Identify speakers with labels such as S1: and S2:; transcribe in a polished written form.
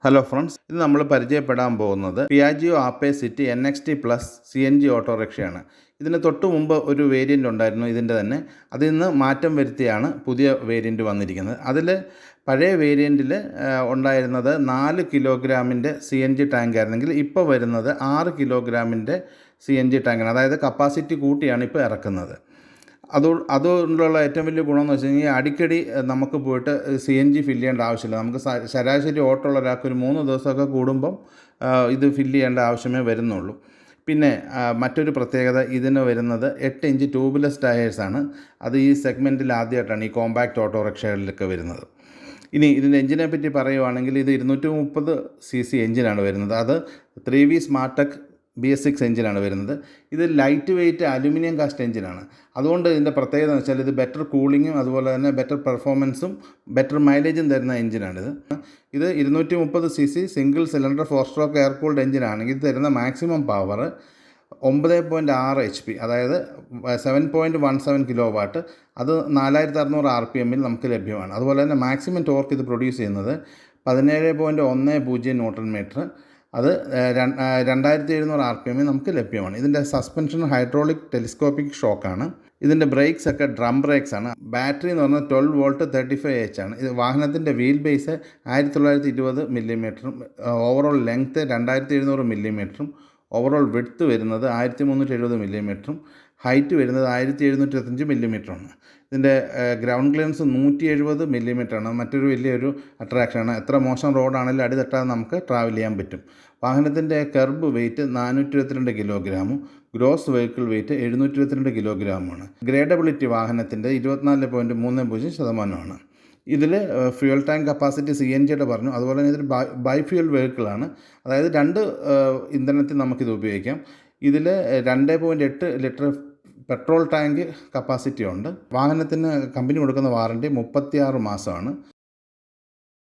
S1: Hello friends, ഇത് നമ്മൾ പരിചയപ്പെടാൻ പോകുന്നത് പിയാജിയോ Ape city NXT plus CNG ഓട്ടോറിക്ഷയാണ്. ഇതിന് തൊട്ട് മുമ്പ് ഒരു വേരിയൻ്റ് ഉണ്ടായിരുന്നു ഇതിൻ്റെ തന്നെ. അതിൽ നിന്ന് മാറ്റം വരുത്തിയാണ് പുതിയ വേരിയൻ്റ് വന്നിരിക്കുന്നത്. അതിൽ പഴയ വേരിയൻറ്റിൽ ഉണ്ടായിരുന്നത് 4 കിലോഗ്രാമിൻ്റെ CNG ടാങ്ക് ആയിരുന്നെങ്കിൽ ഇപ്പോൾ വരുന്നത് 6 കിലോഗ്രാമിൻ്റെ CNG ടാങ്കാണ്. അതായത് കപ്പാസിറ്റി കൂട്ടിയാണ് ഇപ്പോൾ ഇറക്കുന്നത്. അതുകൊണ്ടുള്ള ഏറ്റവും വലിയ ഗുണമെന്ന് വെച്ച് കഴിഞ്ഞാൽ അടിക്കടി നമുക്ക് പോയിട്ട് CNG ഫില്ല് ചെയ്യേണ്ട ആവശ്യമില്ല. നമുക്ക് ശരാശരി ഓട്ടമുള്ള ഒരാൾക്ക് ഒരു 3 ദിവസമൊക്കെ കൂടുമ്പം ഇത് ഫില്ല് ചെയ്യേണ്ട ആവശ്യമേ വരുന്നുള്ളൂ. പിന്നെ മറ്റൊരു പ്രത്യേകത ഇതിന് വരുന്നത് 8 ഇഞ്ച് ട്യൂബ്ലെസ് ടയേഴ്സാണ്. അത് ഈ സെഗ്മെൻറ്റിൽ ആദ്യമായിട്ടാണ് ഈ കോമ്പാക്റ്റ് ഓട്ടോറിക്ഷകളിലൊക്കെ വരുന്നത്. ഇനി ഇതിൻ്റെ എഞ്ചിനെ പറ്റി പറയുവാണെങ്കിൽ ഇത് 230 cc എഞ്ചിനാണ് വരുന്നത്. അത് 3V സ്മാർട്ടെക് BS6 എഞ്ചിനാണ് വരുന്നത്. ഇത് ലൈറ്റ് വെയ്റ്റ് അലുമിനിയം കാസ്റ്റ് എഞ്ചിനാണ്. അതുകൊണ്ട് ഇതിൻ്റെ പ്രത്യേകത എന്ന് വെച്ചാൽ ഇത് ബെറ്റർ കൂളിങ്ങും അതുപോലെ തന്നെ ബെറ്റർ പെർഫോമൻസും ബെറ്റർ മൈലേജും തരുന്ന എഞ്ചിനാണിത്. ഇത് 230 cc single cylinder 4 stroke air cooled എഞ്ചിനാണെങ്കിൽ ഇത് തരുന്ന മാക്സിമം പവർ 9.6 HP, അതായത് 7.17 കിലോ വാട്ട്. അത് 4600 RPM നമുക്ക് ലഭ്യമാണ്. അതുപോലെ തന്നെ മാക്സിമം ടോർക്ക് ഇത് പ്രൊഡ്യൂസ് ചെയ്യുന്നത് 17.10 ന്യൂട്ടൺ മീറ്റർ. അത് 2700 RPM നമുക്ക് ലഭ്യമാണ്. ഇതിൻ്റെ സസ്പെൻഷൻ ഹൈഡ്രോളിക് ടെലിസ്കോപ്പിക് ഷോക്കാണ്. ഇതിൻ്റെ ബ്രേക്സ് ഒക്കെ ഡ്രം ബ്രേക്സ് ആണ്. ബാറ്ററി എന്ന് പറഞ്ഞാൽ 12 വോൾട്ട് 35H ആണ്. ഇത് വാഹനത്തിൻ്റെ വീൽ ബേസ് 1920 മില്ലിമീറ്ററും ഓവറോൾ ലെങ്ത്ത് 2700 മില്ലിമീറ്ററും ഓവറോൾ വിഡ്ത്ത് വരുന്നത് 1370 മില്ലിമീറ്ററും ഹൈറ്റ് വരുന്നത് 1725 മില്ലിമീറ്ററാണ്. ഇതിൻ്റെ ഗ്രൗണ്ട് ക്ലിയറൻസ് 170 മില്ലിമീറ്ററാണ്. മറ്റൊരു വലിയൊരു അട്രാക്ഷനാണ്. എത്ര മോശം റോഡാണെങ്കിലും അടി തട്ടാതെ നമുക്ക് ട്രാവൽ ചെയ്യാൻ പറ്റും. വാഹനത്തിൻ്റെ കെർബ് വെയ്റ്റ് 422 കിലോഗ്രാമും ഗ്രോസ് വെഹിക്കിൾ വെയ്റ്റ് 722 കിലോഗ്രാമുമാണ്. ഗ്രേഡബിലിറ്റി വാഹനത്തിൻ്റെ 24.30% ഇതിൽ ഫ്യൂൽ ടാങ്ക് കപ്പാസിറ്റി CNGയുടെ പറഞ്ഞു. അതുപോലെ തന്നെ ഇതൊരു ബൈഫ്യൂൽ വെഹിക്കിളാണ്. അതായത് 2 ഇന്ധനത്തിൽ നമുക്കിത് ഉപയോഗിക്കാം. ഇതിൽ 2.8 ലിറ്റർ പെട്രോൾ ടാങ്ക് കപ്പാസിറ്റി ഉണ്ട്. വാഹനത്തിന് കമ്പനി കൊടുക്കുന്ന വാറണ്ടി 36 മാസമാണ്.